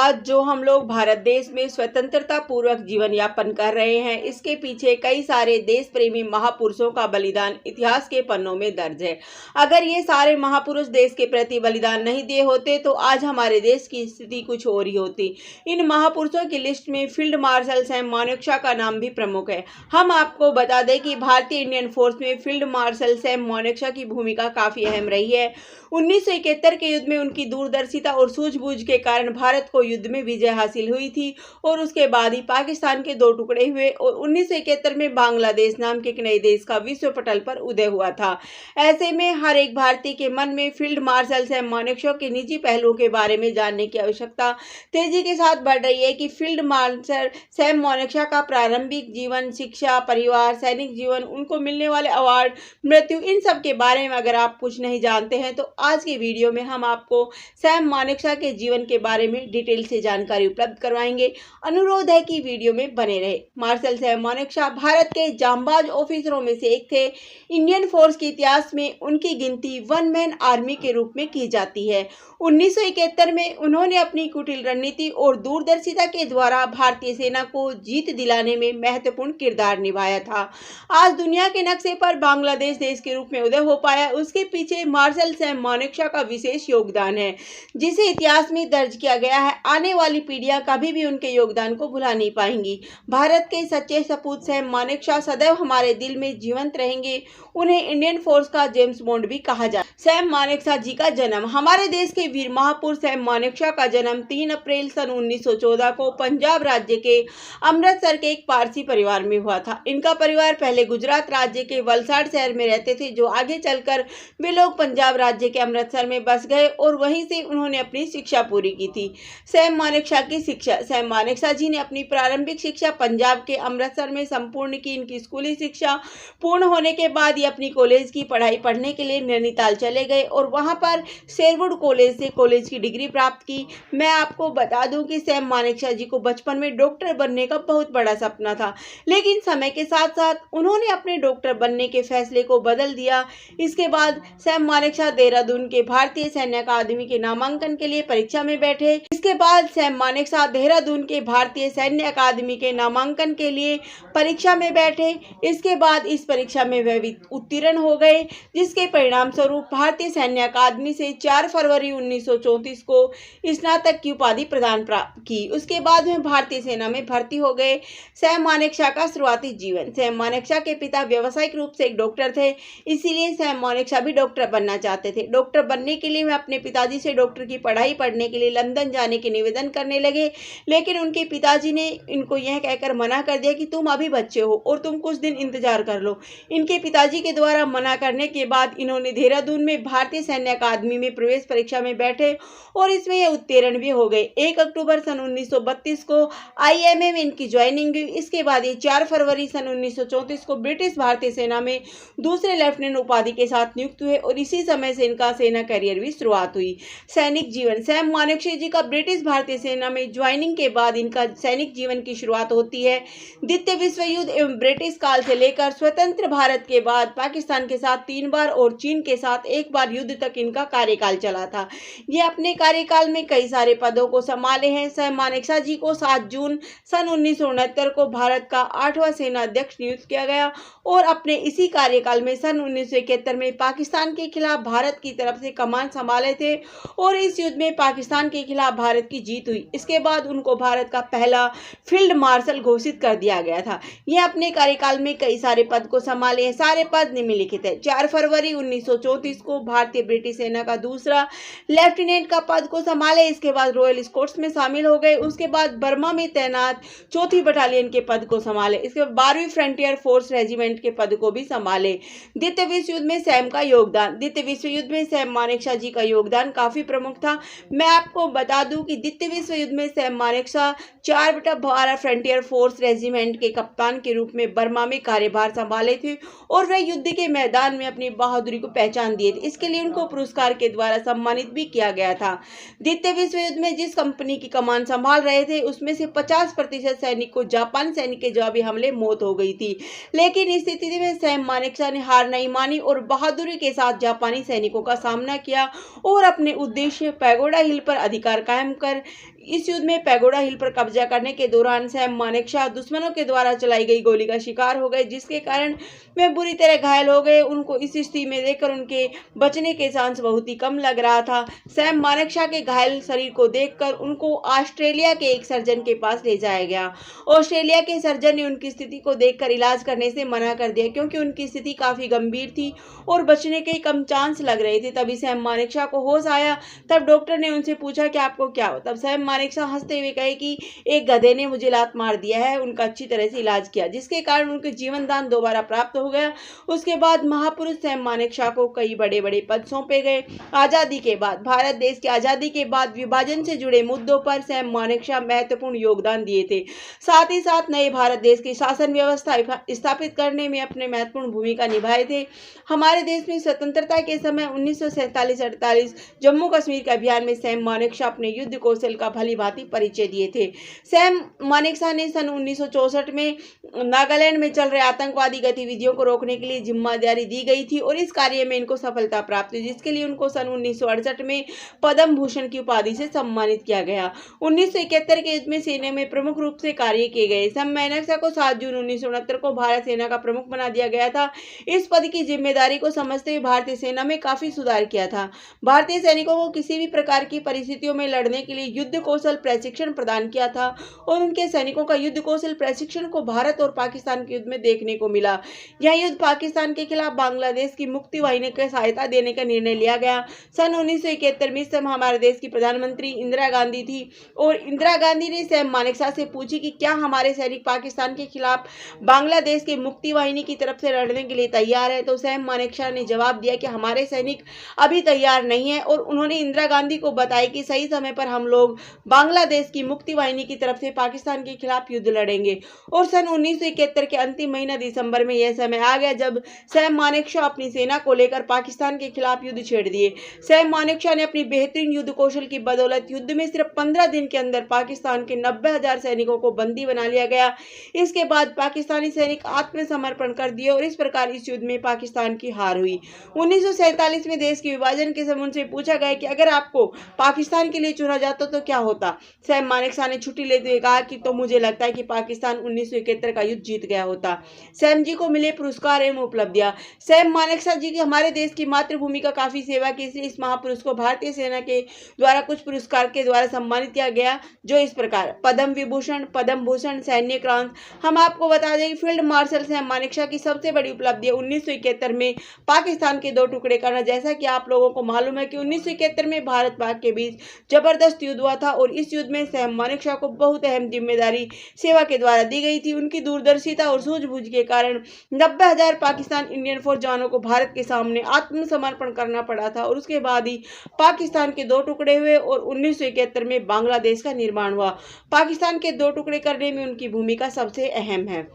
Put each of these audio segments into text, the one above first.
आज जो हम लोग भारत देश में स्वतंत्रता पूर्वक जीवन यापन कर रहे हैं, इसके पीछे कई सारे देश प्रेमी महापुरुषों का बलिदान इतिहास के पन्नों में दर्ज है। अगर ये सारे महापुरुष देश के प्रति बलिदान नहीं दिए होते तो आज हमारे देश की स्थिति कुछ और ही होती। इन महापुरुषों की लिस्ट में फील्ड मार्शल सैम मानेकशॉ का नाम भी प्रमुख है। हम आपको बता दें कि भारतीय इंडियन फोर्स में फील्ड मार्शल सैम मानेकशॉ की भूमिका काफी अहम रही है। 1971 के युद्ध में उनकी दूरदर्शिता और सूझबूझ के कारण भारत को युद्ध में विजय हासिल हुई थी और उसके बाद ही पाकिस्तान के दो टुकड़े हुए और 1971 में बांग्लादेश नाम के एक नए देश का विश्व पटल पर उदय हुआ था। ऐसे में हर एक भारतीय के मन में फील्ड मार्शल सैम मानेकशॉ के निजी पहलुओं के बारे में जानने की आवश्यकता तेजी के साथ बढ़ रही है कि फील्ड मार्शल सैम मानेकशॉ का प्रारंभिक जीवन, शिक्षा, परिवार, सैनिक जीवन, उनको मिलने वाले अवार्ड, मृत्यु, इन सब के बारे में अगर आप कुछ नहीं जानते हैं तो आज के वीडियो में हम आपको सैम मानेकशॉ के जीवन के बारे में डिटेल से जानकारी उपलब्ध करवाएंगे। अनुरोध है कि वीडियो में बने रहे। मार्शल सैम मानेकशॉ भारत के जांबाज ऑफिसरों में से एक थे। इंडियन फोर्स के इतिहास में उनकी गिनती वन मैन आर्मी के रूप में की जाती है। 1971 में उन्होंने अपनी कुटिल रणनीति और दूरदर्शिता के द्वारा भारतीय सेना को जीत दिलाने में महत्वपूर्ण किरदार निभाया था। आज दुनिया के नक्शे पर बांग्लादेश देश के रूप में उदय हो पाया, उसके पीछे मार्शल सैम मानेकशॉ का विशेष योगदान है, जिसे इतिहास में दर्ज किया गया है। आने वाली पीढ़ियां कभी भी उनके योगदान को भुला नहीं पाएंगी। भारत के सच्चे सपूत सैम मानेकशॉ सदैव हमारे दिल में जीवंत रहेंगे। उन्हें इंडियन फोर्स का जेम्स बॉन्ड भी कहा जाता है। सैम मानेकशॉ जी का जन्म। हमारे देश के वीर महापुरुष सैम मानेकशॉ का जन्म 3 अप्रैल सन 1914 को पंजाब राज्य के अमृतसर के एक पारसी परिवार में हुआ था। इनका परिवार पहले गुजरात राज्य के वलसाड शहर में रहते थे, जो आगे चलकर वे लोग पंजाब राज्य के अमृतसर में बस गए और वहीं से उन्होंने अपनी शिक्षा पूरी की थी। सैम मानेकशॉ की शिक्षा। सैम मानेकशॉ जी ने अपनी प्रारंभिक शिक्षा पंजाब के अमृतसर में संपूर्ण की। इनकी स्कूली शिक्षा पूर्ण होने के बाद ये अपनी कॉलेज की पढ़ाई पढ़ने के लिए नैनीताल चले गए और वहां पर शेरवुड कॉलेज से कॉलेज की डिग्री प्राप्त की। मैं आपको बता दूं कि सैम मानेकशॉ जी को बचपन में डॉक्टर बनने का बहुत बड़ा सपना था, लेकिन समय के साथ साथ उन्होंने अपने डॉक्टर बनने के फैसले को बदल दिया। इसके बाद सैम मानेकशॉ देहरादून के भारतीय सैन्य अकादमी के नामांकन के लिए परीक्षा में बैठे। इसके बाद सैम मानेकशॉ देहरादून के भारतीय सैन्य अकादमी के नामांकन के लिए परीक्षा में बैठे। इसके बाद इस परीक्षा में वे उत्तीर्ण हो गए, जिसके परिणाम स्वरूप भारतीय सैन्य अकादमी से 4 फरवरी 1934 को स्नातक की उपाधि प्रदान प्राप्त की। उसके बाद में भारतीय सेना में भर्ती हो गए। सैम मानेकशॉ का शुरुआती जीवन। सैम मानेकशॉ के पिता व्यावसायिक रूप से एक डॉक्टर थे, इसीलिए सैम मानेकशॉ भी डॉक्टर बनना चाहते थे। डॉक्टर बनने के लिए वे अपने पिताजी से डॉक्टर की पढ़ाई पढ़ने के लिए लंदन जाने के निवेदन करने लगे, लेकिन उनके पिताजी ने इनको यह कहकर मना कर दिया कि तुम अभी बच्चे हो और तुम कुछ दिन इंतजार कर लो। इनके पिताजी के द्वारा मना करने के बाद इन्होंने देहरादून में भारतीय सैन्य अकादमी में प्रवेश परीक्षा में बैठे और इसमें यह उत्तीर्ण भी हो गए। 1 अक्टूबर सन 1932 को IMA में इनकी ज्वाइनिंग हुई। इसके बाद ये 4 फरवरी सन 1934 को ब्रिटिश भारतीय सेना में दूसरे लेफ्टिनेंट उपाधि के साथ नियुक्त हुए और इसी समय से इनका सेना करियर भी शुरुआत हुई। सैनिक जीवन। सैम मानेकशॉ जी का ब्रिटिश भारतीय सेना में ज्वाइनिंग के बाद इनका सैनिक जीवन की शुरुआत होती है। द्वितीय विश्व युद्ध एवं ब्रिटिश काल से लेकर स्वतंत्र भारत के बाद पाकिस्तान के साथ 3 बार और चीन के साथ 1 बार युद्ध तक इनका कार्यकाल चला था। ये अपने कार्यकाल में कई सारे पदों को संभाले हैं। सैम मानेकशॉ जी को 7 जून सन 1969 को भारत का 8वां सेना अध्यक्ष नियुक्त किया गया और अपने इसी कार्यकाल में सन 1971 में पाकिस्तान के खिलाफ भारत की तरफ से कमान संभाले थे और इस युद्ध में पाकिस्तान के खिलाफ भारत की जीत हुई। इसके बाद उनको भारत का पहला फील्ड मार्शल घोषित कर दिया गया था। यह अपने कार्यकाल में कई सारे पद को संभाले हैं। सारे पद निम्नलिखित है। 4 फरवरी 1934 को भारतीय ब्रिटिश सेना का दूसरा लेफ्टिनेंट का पद को संभाले। इसके बाद रॉयल स्कोट्स में शामिल हो गए। उसके बाद बर्मा में तैनात 4थी बटालियन के पद को संभाले। इसके बाद 12वीं फ्रंटियर फोर्स रेजिमेंट के पद को भी संभाले। द्वितीय विश्व युद्ध में सैम का योगदान। द्वितीय विश्व युद्ध में सैम मानेकशॉ जी का योगदान काफी प्रमुख था। मैं आपको बता दूं कि द्वितीय विश्व युद्ध में Sam Manekshaw 4/12 frontier force regiment के कप्तान के रूप में बर्मा में कार्यभार संभाले थे और वे युद्ध के मैदान में अपनी बहादुरी को पहचान दिए थे। इसके लिए उनको पुरस्कार के द्वारा सम्मानित भी किया गया था। द्वितीय विश्व युद्ध में जिस कंपनी की कमान संभाल रहे थे उसमें से 50% सैनिक को जापान सैनिक के जवाबी हमले मौत हो गई थी, लेकिन इस स्थिति में सैम मानेकशॉ ने हार नहीं मानी और बहादुरी के साथ जापानी सैनिकों का सामना किया और अपने उद्देश्य पैगोडा हिल पर अधिकार कायम कर इस युद्ध में पैगोडा हिल पर कब्जा करने के दौरान सैम मानेकशॉ दुश्मनों के द्वारा चलाई गई गोली का शिकार हो गए, जिसके कारण वे बुरी तरह घायल हो गए। उनको इस स्थिति में देखकर उनके बचने के चांस बहुत ही कम लग रहा था। सैम मानेकशॉ के घायल शरीर को देखकर उनको ऑस्ट्रेलिया के एक सर्जन के पास ले जाया गया। ऑस्ट्रेलिया के सर्जन ने उनकी स्थिति को देखकर इलाज करने से मना कर दिया, क्योंकि उनकी स्थिति काफी गंभीर थी और बचने के कम चांस लग रहे थे। तभी सैम मानेकशॉ को होश आया। तब डॉक्टर ने उनसे पूछा कि आपको क्या हो। तब सैम मानेकशॉ हंसते हुए कहे कि एक गधे ने मुझे लात मार दिया है। उनका अच्छी तरह से इलाज किया, जिसके कारण उनके जीवन दान दोबारा प्राप्त हो गया। उसके बाद महापुरुष सैम मानेकशॉ को कई बड़े बड़े पद सौंपे गए। आजादी के बाद, भारत देश की आजादी के बाद विभाजन से जुड़े मुद्दों पर सैम मानेकशॉ महत्वपूर्ण योगदान दिए थे। साथ ही साथ नए भारत देश की शासन व्यवस्था स्थापित करने में अपने महत्वपूर्ण भूमिका निभाए थे। हमारे देश में स्वतंत्रता के समय 1947-48 जम्मू कश्मीर के अभियान में सैम मानेकशॉ अपने युद्ध कौशल का भली भांति परिचय दिए थे। सैम मानेकशॉ ने सन 1964 में नागालैंड में चल रहे आतंकवादी गतिविधियों को रोकने के लिए जिम्मेदारी दी गई थी और इस कार्य में इनको सफलता प्राप्त हुई, जिसके लिए उनको सन 1968 में पद्म भूषण की उपाधि से सम्मानित किया गया। 1971 के युद्ध में सेना में प्रमुख रूप से कार्य किए गए। सैम मानेकशॉ को 7 जून 1969 को भारत सेना का प्रमुख बना दिया गया था। इस पद की जिम्मेदारी को समझते हुए भारतीय सेना में काफी सुधार किया था। भारतीय सैनिकों को किसी भी प्रकार की परिस्थितियों में लड़ने के लिए युद्ध कौशल प्रशिक्षण प्रदान किया था और उनके सैनिकों का युद्ध कौशल प्रशिक्षण को भारत और पाकिस्तान के युद्ध में देखने को मिला। यह युद्ध पाकिस्तान के खिलाफ बांग्लादेश की मुक्ति वाहिनी को सहायता देने का निर्णय लिया गया। सन 1971 में सैम हमारे देश की प्रधानमंत्री इंदिरा गांधी थी और इंदिरा गांधी ने सैम मानेकशॉ से पूछी कि क्या हमारे सैनिक पाकिस्तान के खिलाफ बांग्लादेश के मुक्ति वाहिनी की तरफ से लड़ने के लिए तैयार है। तो सैम मानेकशॉ ने जवाब दिया कि हमारे सैनिक अभी तैयार नहीं है और उन्होंने इंदिरा गांधी को बताया कि सही समय पर हम लोग बांग्लादेश की मुक्ति वाहिनी की तरफ से पाकिस्तान के खिलाफ युद्ध लड़ेंगे। और सन 1971 के अंतिम महीना दिसंबर में यह समय आ गया जब सैम मानेकशॉ अपनी सेना को लेकर पाकिस्तान के खिलाफ युद्ध छेड़ दिए। सैम मानेकशॉ ने अपनी बेहतरीन युद्ध कौशल की बदौलत युद्ध में सिर्फ 15 दिन के अंदर पाकिस्तान के 90,000 सैनिकों को बंदी बना लिया गया। इसके बाद पाकिस्तानी सैनिक आत्मसमर्पण कर दिए और इस प्रकार इस युद्ध में पाकिस्तान की हार हुई। 1947 में देश के विभाजन के समय उनसे पूछा गया कि अगर आपको पाकिस्तान के लिए चुना जाता तो क्या होता। सैम मानेकशॉ ने छुट्टी लेते हुए कहा कि तो मुझे लगता है कि पाकिस्तान 1971 का युद्ध जीत गया होता। सैम जी को मिले पुरस्कार एवं उपलब्धियां। सैम मानेकशॉ जी की हमारे देश की मातृभूमि का काफी सेवा की, इसलिए इस महापुरुष को भारतीय सेना के द्वारा कुछ पुरस्कार के द्वारा सम्मानित किया गया, जो इस प्रकार पद्म विभूषण, पद्म भूषण, सैन्य क्रांति। हम आपको बता दें कि फील्ड मार्शल सैम मानेकशॉ की सबसे बड़ी उपलब्धि 1971 में पाकिस्तान के 2 टुकड़े करना। जैसा कि आप लोगों को मालूम है कि 1971 में भारत पाक के बीच जबरदस्त युद्ध हुआ था और इस युद्ध में सैम मानेकशॉ को बहुत अहम जिम्मेदारी सेवा के द्वारा दी गई थी। उनकी दूरदर्शिता और सूझबूझ के कारण 90,000 पाकिस्तान इंडियन फोर्स जवानों को भारत के सामने आत्मसमर्पण करना पड़ा था और उसके बाद ही पाकिस्तान के 2 टुकड़े हुए और 1971 में बांग्लादेश का निर्माण हुआ। पाकिस्तान के 2 टुकड़े करने में उनकी भूमिका सबसे अहम है।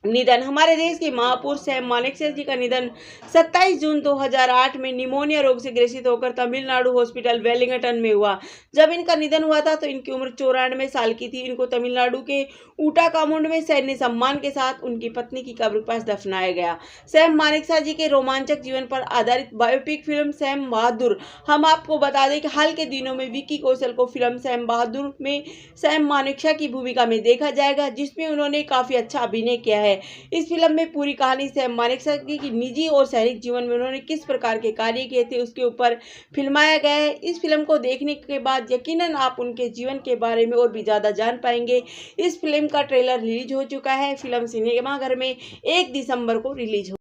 निधन। हमारे देश के महापुरुष सैम मानेकशॉ जी का निधन 27 जून 2008 में निमोनिया रोग से ग्रसित होकर तमिलनाडु हॉस्पिटल वेलिंगटन में हुआ। जब इनका निधन हुआ था तो इनकी उम्र 94 साल की थी। इनको तमिलनाडु के ऊटा कामुंड में सैन्य सम्मान के साथ उनकी पत्नी की कब्र के पास दफनाया गया। सैम मानेकशॉ जी के रोमांचक जीवन पर आधारित बायोपिक फिल्म सैम बहादुर। हम आपको बता दें कि हाल के दिनों में विकी कौशल को फिल्म सैम बहादुर में सैम मानेकशॉ की भूमिका में देखा जाएगा, जिसमें उन्होंने काफी अच्छा अभिनय किया है। इस फिल्म में पूरी कहानी सैम मानेकशॉ की निजी और सैनिक जीवन में उन्होंने किस प्रकार के कार्य किए थे उसके ऊपर फिल्माया गया है। इस फिल्म को देखने के बाद यकीनन आप उनके जीवन के बारे में और भी ज्यादा जान पाएंगे। इस फिल्म का ट्रेलर रिलीज हो चुका है। फिल्म सिनेमाघर में 1 दिसंबर को रिलीज हो